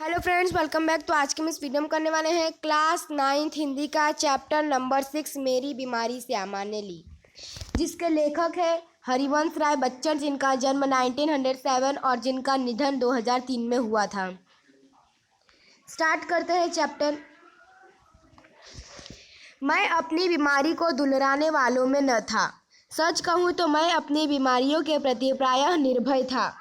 Hello friends, welcome back. तो आज के हम इस वीडियो में करने वाले हैं क्लास 9th हिंदी का चैप्टर नंबर 6 मेरी बीमारी श्यामा ने ली, जिसके लेखक है हरिवंश राय बच्चन, जिनका जन्म 1907 और जिनका निधन 2003 में हुआ था। स्टार्ट करते हैं चैप्टर। मैं अपनी बीमारी को दुलराने वालों में न था। सच कहूँ तो मैं अपनी बीमारियों के प्रति प्रायः निर्भय था।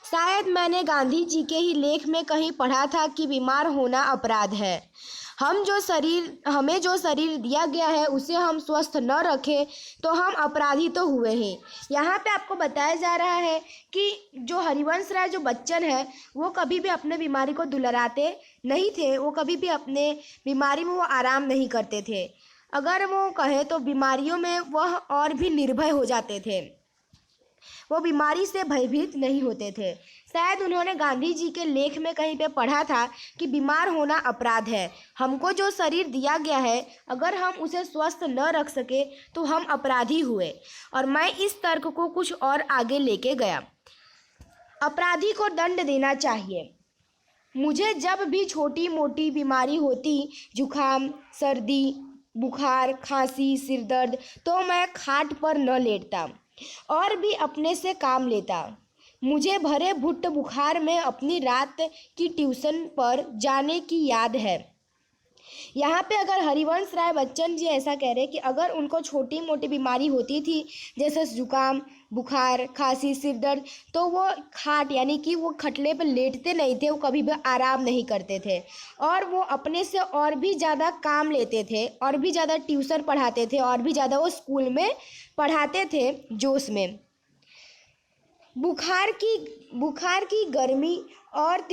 शायद मैंने गांधी जी के ही लेख में कहीं पढ़ा था कि बीमार होना अपराध है। हमें जो शरीर दिया गया है उसे हम स्वस्थ न रखें तो हम अपराधी तो हुए हैं। यहाँ पे आपको बताया जा रहा है कि जो हरिवंश राय जो बच्चन है वो कभी भी अपने बीमारी को दुलराते नहीं थे। वो कभी भी अपने बीमारी में वो आराम नहीं करते थे। अगर वो कहे तो बीमारियों में वह और भी निर्भय हो जाते थे। वो बीमारी से भयभीत नहीं होते थे। शायद उन्होंने गांधी जी के लेख में कहीं पे पढ़ा था कि बीमार होना अपराध है। हमको जो शरीर दिया गया है अगर हम उसे स्वस्थ न रख सके तो हम अपराधी हुए। और मैं इस तर्क को कुछ और आगे लेके गया। अपराधी को दंड देना चाहिए। मुझे जब भी छोटी मोटी बीमारी होती, जुखाम, सर्दी, बुखार, खांसी, सिरदर्द, तो मैं खाट पर न लेटता और भी अपने से काम लेता। मुझे भरे भुट्ट बुखार में अपनी रात की ट्यूशन पर जाने की याद है। यहाँ पे अगर हरिवंश राय बच्चन जी ऐसा कह रहे हैं कि अगर उनको छोटी मोटी बीमारी होती थी जैसे जुकाम, बुखार, खांसी, सिरदर्द, तो वो खाट यानी कि वो खटले पर लेटते नहीं थे। वो कभी भी आराम नहीं करते थे और वो अपने से और भी ज़्यादा काम लेते थे, और भी ज़्यादा ट्यूशन पढ़ाते थे, और भी ज़्यादा वो स्कूल में पढ़ाते थे जोश में। बुखार की गर्मी और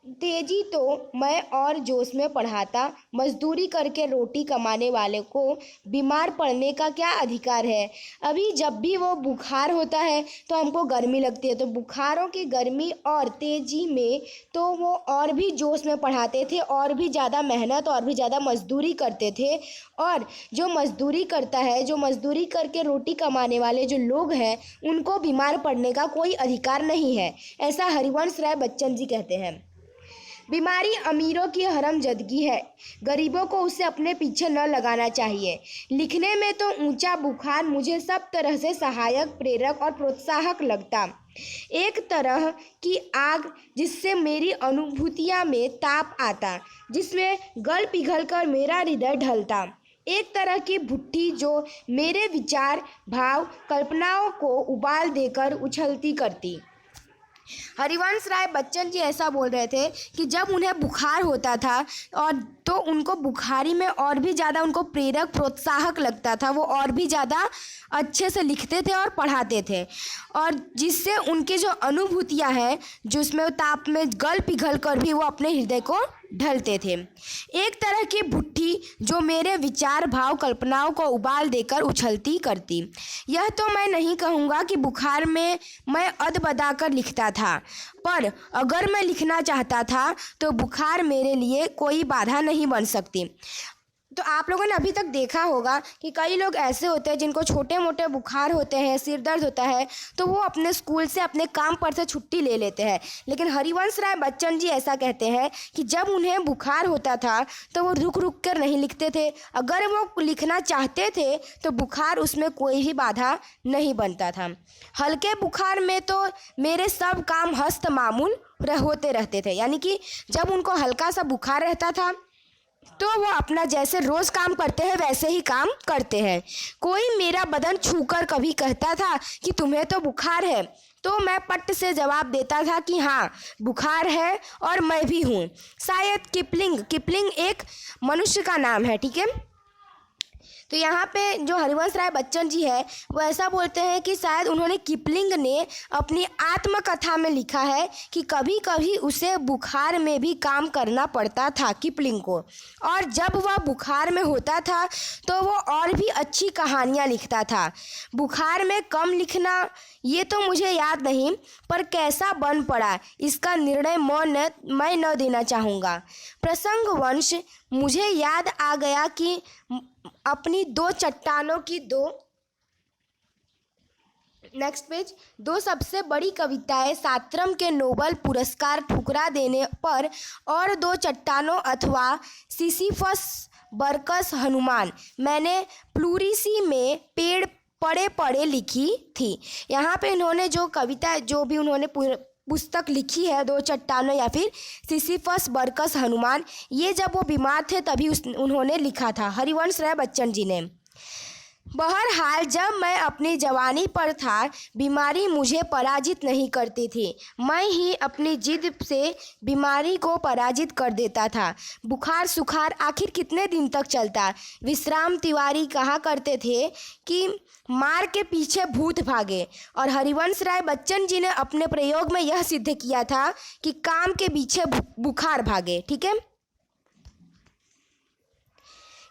तेजी तो मैं और जोश में पढ़ाता। मजदूरी करके रोटी कमाने वाले को बीमार पड़ने का क्या अधिकार है। अभी जब भी वो बुखार होता है तो हमको गर्मी लगती है, तो बुखारों की गर्मी और तेजी में तो वो और भी जोश में पढ़ाते थे, और भी ज़्यादा मेहनत और भी ज़्यादा मजदूरी करते थे। और जो मजदूरी करता है, जो मजदूरी करके रोटी कमाने वाले जो लोग हैं, उनको बीमार पड़ने का कोई अधिकार नहीं है, ऐसा हरिवंश राय बच्चन जी कहते हैं। बीमारी अमीरों की हरमजदगी है, गरीबों को उसे अपने पीछे न लगाना चाहिए। लिखने में तो ऊंचा बुखार मुझे सब तरह से सहायक, प्रेरक और प्रोत्साहक लगता। एक तरह की आग जिससे मेरी अनुभूतियां में ताप आता, जिसमें गल पिघल कर मेरा हृदय ढलता। एक तरह की भुट्टी जो मेरे विचार, भाव, कल्पनाओं को उबाल देकर उछलती करती। हरिवंश राय बच्चन जी ऐसा बोल रहे थे कि जब उन्हें बुखार होता था और तो उनको बुखारी में और भी ज़्यादा उनको प्रेरक, प्रोत्साहक लगता था। वो और भी ज़्यादा अच्छे से लिखते थे और पढ़ाते थे, और जिससे उनकी जो अनुभूतियाँ हैं, जिसमें ताप में गल पिघल कर भी वो अपने हृदय को ढलते थे। एक तरह की भुट्टी जो मेरे विचार, भाव, कल्पनाओं को उबाल देकर उछलती करती। यह तो मैं नहीं कहूँगा कि बुखार में मैं अदबदा कर लिखता था, पर अगर मैं लिखना चाहता था तो बुखार मेरे लिए कोई बाधा नहीं बन सकती। तो आप लोगों ने अभी तक देखा होगा कि कई लोग ऐसे होते हैं जिनको छोटे मोटे बुखार होते हैं, सिर दर्द होता है, तो वो अपने स्कूल से, अपने काम पर से छुट्टी ले लेते हैं। लेकिन हरिवंश राय बच्चन जी ऐसा कहते हैं कि जब उन्हें बुखार होता था तो वो रुक रुक कर नहीं लिखते थे। अगर वो लिखना चाहते थे तो बुखार उसमें कोई भी बाधा नहीं बनता था। हल्के बुखार में तो मेरे सब काम हस्त मामूल होते रहते थे, यानी कि जब उनको हल्का सा बुखार रहता था तो वो अपना जैसे रोज़ काम करते हैं वैसे ही काम करते हैं। कोई मेरा बदन छूकर कभी कहता था कि तुम्हें तो बुखार है, तो मैं पट से जवाब देता था कि हाँ, बुखार है और मैं भी हूँ। शायद किपलिंग एक मनुष्य का नाम है, ठीक है। तो यहाँ पे जो हरिवंश राय बच्चन जी है वो ऐसा बोलते हैं कि शायद उन्होंने किपलिंग ने अपनी आत्मकथा में लिखा है कि कभी कभी उसे बुखार में भी काम करना पड़ता था, किपलिंग को। और जब वह बुखार में होता था तो वो और भी अच्छी कहानियाँ लिखता था। बुखार में कम लिखना ये तो मुझे याद नहीं, पर कैसा बन पड़ा इसका निर्णय मैं न देना चाहूँगा। प्रसंगवश मुझे याद आ गया कि अपनी दो चट्टानों की नेक्स्ट पेज। दो सबसे बड़ी कविताएं सात्रम के नोबेल पुरस्कार ठुकरा देने पर और दो चट्टानों अथवा सिसिफस बरकस हनुमान मैंने प्लूरिसी में पेड़ पड़े पड़े लिखी थी। यहाँ पे इन्होंने जो कविता जो भी उन्होंने पुस्तक लिखी है, दो चट्टानों या फिर सिसिफस बरकस हनुमान, ये जब वो बीमार थे तभी उन्होंने लिखा था, हरिवंश राय बच्चन जी ने। बहरहाल जब मैं अपनी जवानी पर था, बीमारी मुझे पराजित नहीं करती थी, मैं ही अपनी जिद से बीमारी को पराजित कर देता था। बुखार सुखार आखिर कितने दिन तक चलता। विश्राम तिवारी कहा करते थे कि मार के पीछे भूत भागे, और हरिवंश राय बच्चन जी ने अपने प्रयोग में यह सिद्ध किया था कि काम के पीछे बुखार भागे। ठीक है,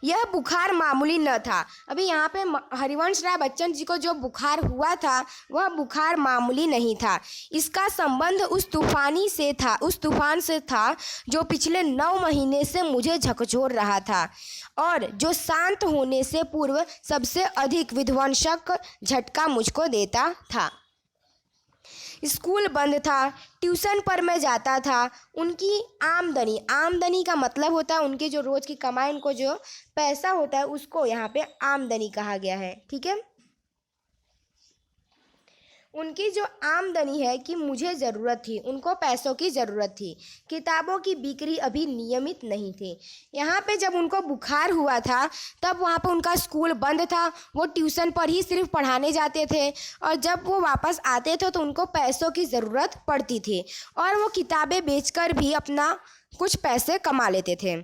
यह बुखार मामूली न था। अभी यहाँ पे हरिवंश राय बच्चन जी को जो बुखार हुआ था वह बुखार मामूली नहीं था। इसका संबंध उस तूफान से था जो पिछले 9 महीने से मुझे झकझोर रहा था और जो शांत होने से पूर्व सबसे अधिक विध्वंसक झटका मुझको देता था। स्कूल बंद था, ट्यूशन पर मैं जाता था। उनकी आमदनी का मतलब होता है उनके जो रोज़ की कमाई, उनको जो पैसा होता है उसको यहाँ पे आमदनी कहा गया है। ठीक है, उनकी जो आमदनी है कि मुझे ज़रूरत थी, उनको पैसों की ज़रूरत थी। किताबों की बिक्री अभी नियमित नहीं थी। यहाँ पे जब उनको बुखार हुआ था तब वहाँ पे उनका स्कूल बंद था, वो ट्यूशन पर ही सिर्फ पढ़ाने जाते थे और जब वो वापस आते थे तो उनको पैसों की ज़रूरत पड़ती थी और वो किताबें बेचकर भी अपना कुछ पैसे कमा लेते थे।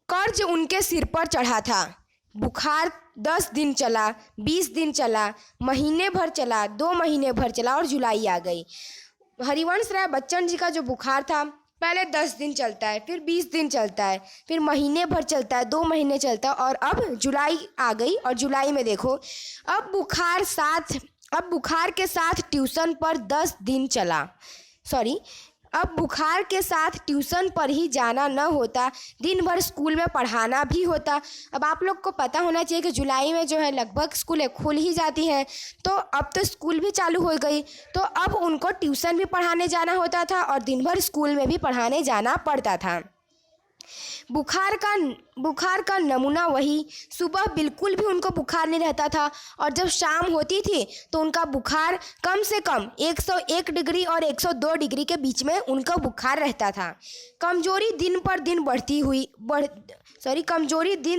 कर्ज उनके सिर पर चढ़ा था। बुखार 10 दिन चला, 20 दिन चला, महीने भर चला, 2 महीने भर चला और जुलाई आ गई। हरिवंश राय बच्चन जी का जो बुखार था पहले 10 दिन चलता है, फिर 20 दिन चलता है, फिर महीने भर चलता है, 2 महीने चलता है और अब जुलाई आ गई। और जुलाई में देखो अब बुखार के साथ ट्यूशन पर 10 दिन चला। अब बुखार के साथ ट्यूशन पर ही जाना न होता, दिन भर स्कूल में पढ़ाना भी होता। अब आप लोग को पता होना चाहिए कि जुलाई में जो है लगभग स्कूलें खुल ही जाती हैं, तो अब तो स्कूल भी चालू हो गई, तो अब उनको ट्यूशन भी पढ़ाने जाना होता था और दिन भर स्कूल में भी पढ़ाने जाना पड़ता था। बुखार का नमूना वही। सुबह बिल्कुल भी उनको बुखार नहीं रहता था और जब शाम होती थी तो उनका बुखार कम से कम 101 डिग्री और 102 डिग्री के बीच में उनका बुखार रहता था। कमजोरी दिन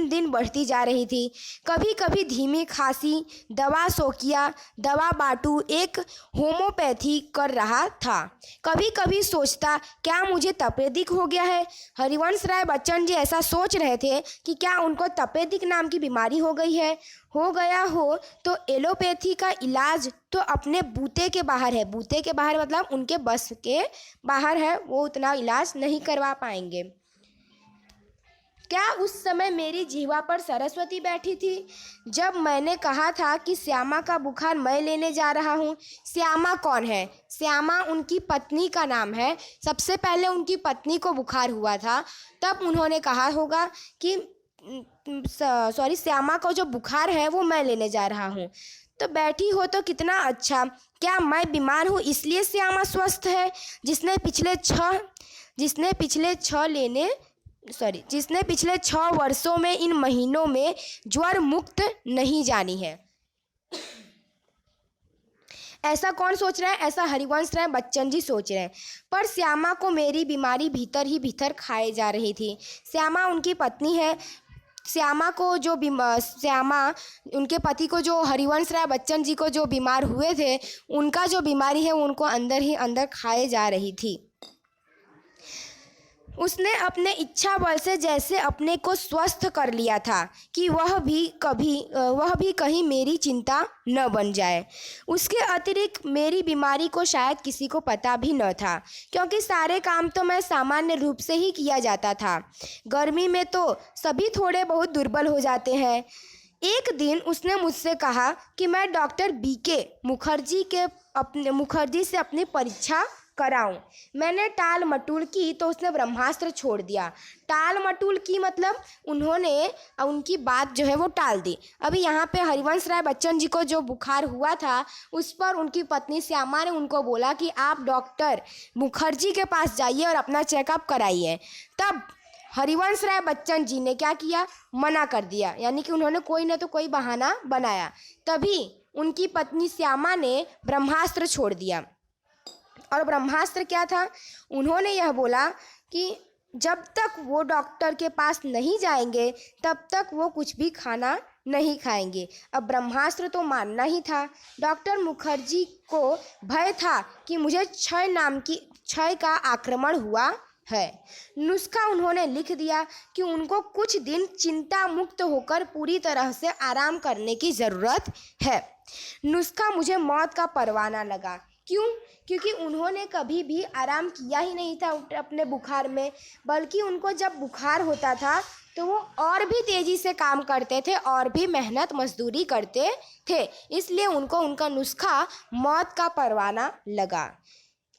दिन बढ़ती जा रही थी। कभी कभी धीमी खांसी, दवा सोकिया, दवा बाटू एक होम्योपैथी कर रहा था। कभी कभी सोचता क्या मुझे तपेदिक हो गया है। हरिवंश राय बच्चन जी ऐसा सोच रहे थे कि क्या उनको तपेदिक नाम की बीमारी हो गया हो तो एलोपैथी का इलाज तो अपने बूते के बाहर है। बूते के बाहर मतलब उनके बस के बाहर है, वो उतना इलाज नहीं करवा पाएंगे। क्या उस समय मेरी जीवा पर सरस्वती बैठी थी जब मैंने कहा था कि श्यामा का बुखार मैं लेने जा रहा हूँ। श्यामा कौन है? श्यामा उनकी पत्नी का नाम है। सबसे पहले उनकी पत्नी को बुखार हुआ था, तब उन्होंने कहा होगा कि श्यामा को जो बुखार है वो मैं लेने जा रहा हूँ। तो बैठी हो तो कितना अच्छा। क्या मैं बीमार हूँ इसलिए श्यामा स्वस्थ है? जिसने पिछले 6 वर्षों में इन महीनों में ज्वर मुक्त नहीं जानी है। ऐसा कौन सोच रहा है? ऐसा हरिवंश राय बच्चन जी सोच रहे हैं। पर श्यामा को मेरी बीमारी भीतर ही भीतर खाए जा रही थी। श्यामा उनकी पत्नी है। श्यामा उनके पति को जो हरिवंश राय बच्चन जी को जो बीमार हुए थे, उनका जो बीमारी है उनको अंदर ही अंदर खाए जा रही थी। उसने अपने इच्छा बल से जैसे अपने को स्वस्थ कर लिया था कि वह भी कहीं मेरी चिंता न बन जाए। उसके अतिरिक्त मेरी बीमारी को शायद किसी को पता भी न था, क्योंकि सारे काम तो मैं सामान्य रूप से ही किया जाता था। गर्मी में तो सभी थोड़े बहुत दुर्बल हो जाते हैं। एक दिन उसने मुझसे कहा कि मैं डॉक्टर BK मुखर्जी से अपनी परीक्षा कराऊं। मैंने टाल मटोल की तो उसने ब्रह्मास्त्र छोड़ दिया। टाल मटोल की मतलब उन्होंने उनकी बात जो है वो टाल दी। अभी यहाँ पे हरिवंश राय बच्चन जी को जो बुखार हुआ था उस पर उनकी पत्नी श्यामा ने उनको बोला कि आप डॉक्टर मुखर्जी के पास जाइए और अपना चेकअप कराइए। तब हरिवंश राय बच्चन जी ने क्या किया, मना कर दिया, यानी कि उन्होंने कोई ना तो कोई बहाना बनाया। तभी उनकी पत्नी श्यामा ने ब्रह्मास्त्र छोड़ दिया। और ब्रह्मास्त्र क्या था, उन्होंने यह बोला कि जब तक वो डॉक्टर के पास नहीं जाएंगे तब तक वो कुछ भी खाना नहीं खाएंगे। अब ब्रह्मास्त्र तो मानना ही था। डॉक्टर मुखर्जी को भय था कि मुझे क्षय का आक्रमण हुआ है। नुस्खा उन्होंने लिख दिया कि उनको कुछ दिन चिंता मुक्त होकर पूरी तरह से आराम करने की ज़रूरत है। नुस्खा मुझे मौत का परवाना लगा। क्यों? क्योंकि उन्होंने कभी भी आराम किया ही नहीं था अपने बुखार में, बल्कि उनको जब बुखार होता था तो वो और भी तेज़ी से काम करते थे और भी मेहनत मजदूरी करते थे। इसलिए उनको उनका नुस्खा मौत का परवाना लगा।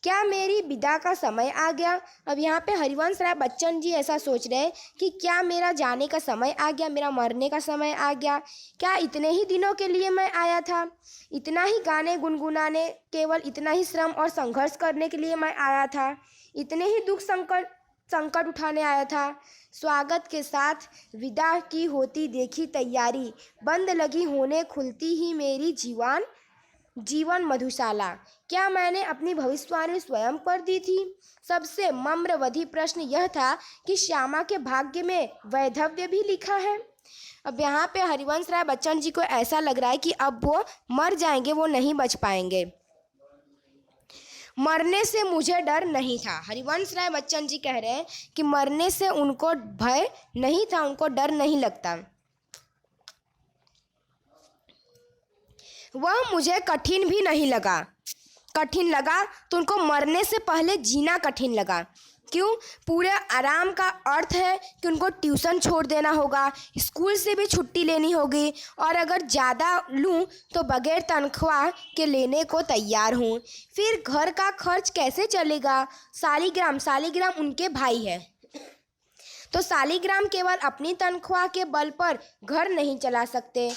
क्या मेरी विदा का समय आ गया? अब यहाँ पे हरिवंश राय बच्चन जी ऐसा सोच रहे हैं कि क्या मेरा जाने का समय आ गया, मेरा मरने का समय आ गया? क्या इतने ही दिनों के लिए मैं आया था? इतना ही गाने गुनगुनाने, केवल इतना ही श्रम और संघर्ष करने के लिए मैं आया था? इतने ही दुख संकट उठाने आया था? स्वागत के साथ विदा की होती देखी तैयारी, बंद लगी होने खुलती ही मेरी जीवन मधुशाला। क्या मैंने अपनी भविष्यवाणी स्वयं कर दी थी? सबसे मम्रवधी प्रश्न यह था कि श्यामा के भाग्य में वैधव्य भी लिखा है। अब यहाँ पे हरिवंश राय बच्चन जी को ऐसा लग रहा है कि अब वो मर जाएंगे, वो नहीं बच पाएंगे। मरने से मुझे डर नहीं था। हरिवंश राय बच्चन जी कह रहे हैं कि मरने से उनको भय नहीं था, उनको डर नहीं लगता। वह मुझे कठिन भी नहीं लगा। कठिन लगा तो उनको मरने से पहले जीना कठिन लगा। क्यों? पूरे आराम का अर्थ है कि उनको ट्यूशन छोड़ देना होगा, स्कूल से भी छुट्टी लेनी होगी, और अगर ज़्यादा लूँ तो बगैर तनख्वाह के लेने को तैयार हूँ। फिर घर का खर्च कैसे चलेगा? सालिग्राम उनके भाई है, तो सालिग्राम केवल अपनी तनख्वाह के बल पर घर नहीं चला सकते।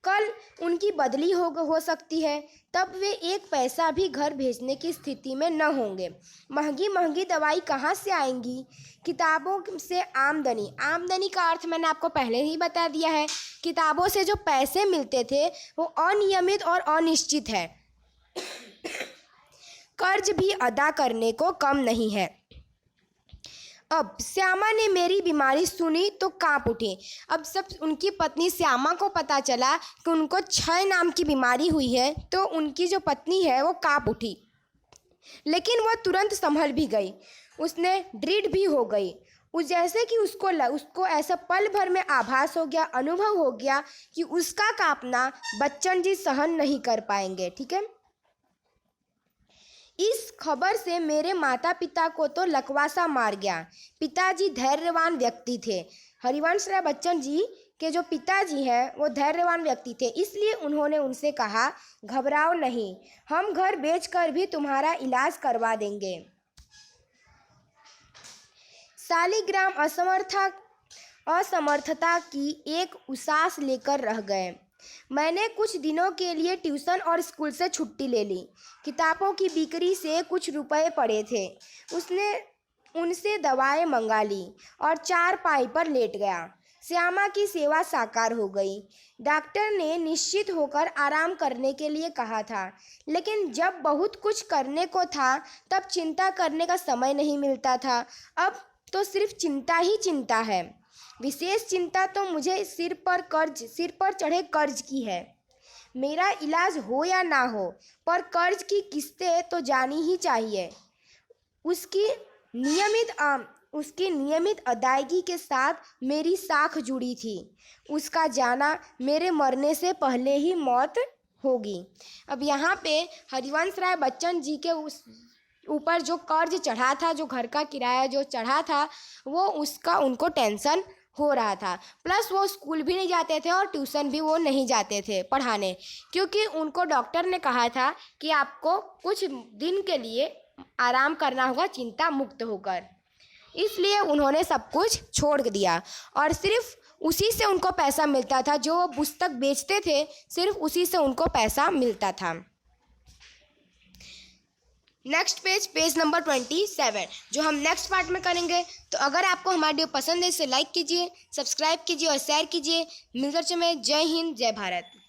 कल उनकी बदली हो सकती है, तब वे एक पैसा भी घर भेजने की स्थिति में न होंगे। महंगी दवाई कहाँ से आएंगी? किताबों से आमदनी का अर्थ मैंने आपको पहले ही बता दिया है। किताबों से जो पैसे मिलते थे वो अनियमित और अनिश्चित है। कर्ज भी अदा करने को कम नहीं है। अब श्यामा ने मेरी बीमारी सुनी तो कांप उठी। अब सब उनकी पत्नी श्यामा को पता चला कि उनको क्षय नाम की बीमारी हुई है, तो उनकी जो पत्नी है वो कांप उठी, लेकिन वह तुरंत संभल भी गई। उसने दृढ़ भी हो गई। जैसे कि उसको ऐसा पल भर में आभास हो गया, अनुभव हो गया कि उसका कांपना बच्चन जी सहन नहीं कर पाएंगे। ठीक है, इस खबर से मेरे माता पिता को तो लकवासा मार गया। पिताजी धैर्यवान व्यक्ति थे। हरिवंश राय बच्चन जी के जो पिताजी हैं वो धैर्यवान व्यक्ति थे, इसलिए उन्होंने उनसे कहा, घबराओ नहीं, हम घर बेचकर भी तुम्हारा इलाज करवा देंगे। सालिग्राम असमर्थता की एक उसास लेकर रह गए। मैंने कुछ दिनों के लिए ट्यूशन और स्कूल से छुट्टी ले ली। किताबों की बिक्री से कुछ रुपए पड़े थे, उसने उनसे दवाएं मंगा ली और चारपाई पर लेट गया। श्यामा की सेवा साकार हो गई। डॉक्टर ने निश्चित होकर आराम करने के लिए कहा था, लेकिन जब बहुत कुछ करने को था तब चिंता करने का समय नहीं मिलता था। अब तो सिर्फ चिंता ही चिंता है। विशेष चिंता तो मुझे सिर पर चढ़े कर्ज की है। मेरा इलाज हो या ना हो, पर कर्ज की किस्तें तो जानी ही चाहिए। उसकी नियमित अदायगी के साथ मेरी साख जुड़ी थी। उसका जाना मेरे मरने से पहले ही मौत होगी। अब यहाँ पे हरिवंश राय बच्चन जी के ऊपर जो कर्ज चढ़ा था, जो घर का किराया जो चढ़ा था, वो उसका उनको टेंशन हो रहा था। प्लस वो स्कूल भी नहीं जाते थे और ट्यूशन भी वो नहीं जाते थे पढ़ाने, क्योंकि उनको डॉक्टर ने कहा था कि आपको कुछ दिन के लिए आराम करना होगा चिंता मुक्त होकर। इसलिए उन्होंने सब कुछ छोड़ दिया और सिर्फ उसी से उनको पैसा मिलता था, जो वो पुस्तक बेचते थे सिर्फ उसी से उनको पैसा मिलता था। नेक्स्ट पेज नंबर 27 जो हम नेक्स्ट पार्ट में करेंगे। तो अगर आपको हमारा वीडियो पसंद है इसे लाइक कीजिए, सब्सक्राइब कीजिए और शेयर कीजिए। मिलकर में जय हिंद जय भारत।